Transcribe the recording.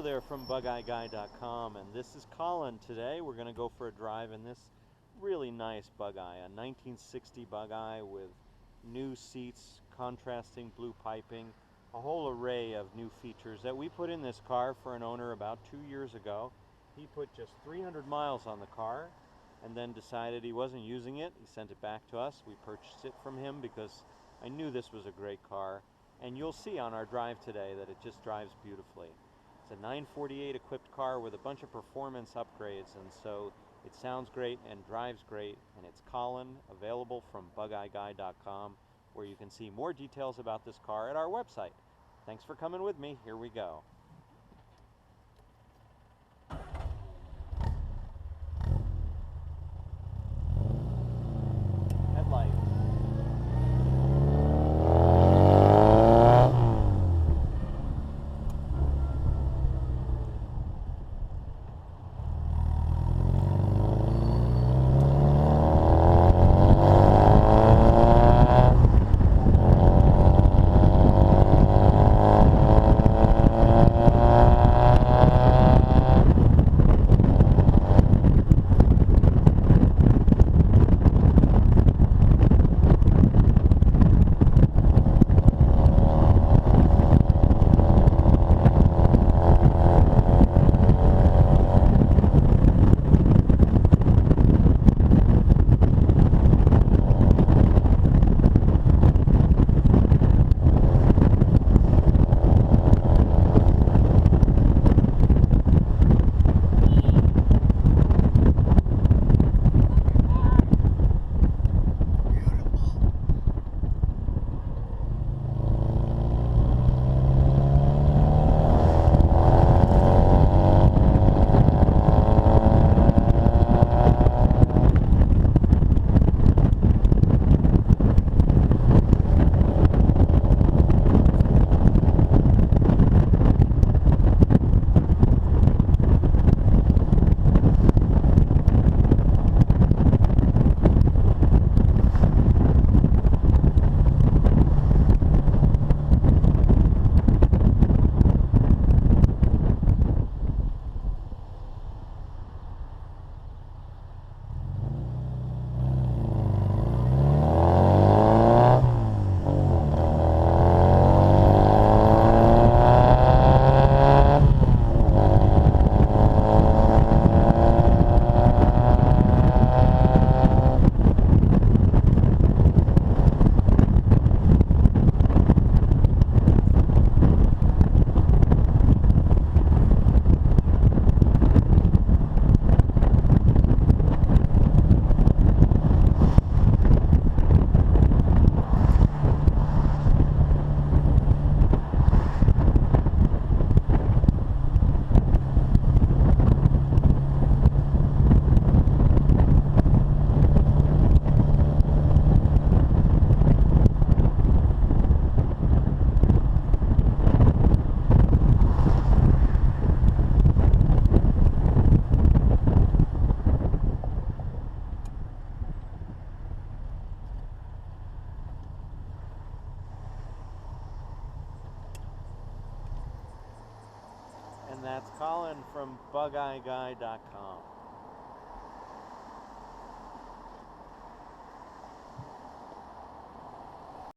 there from Bugeye.com, and this is Colin. Today we're going to go for a drive in this really nice Bugeye, a 1960 Bugeye with new seats, contrasting blue piping, a whole array of new features that we put in this car for an owner about 2 years ago. He put just 300 miles on the car and then decided he wasn't using it. He sent it back to us. We purchased it from him because I knew this was a great car, and you'll see on our drive today that it just drives beautifully. It's a 948 equipped car with a bunch of performance upgrades, and so it sounds great and drives great, and it's Colin, available from Bugeye.com, where you can see more details about this car at our website. Thanks for coming with me. Here we go. Headlights. And that's Colin from Bugeye.com.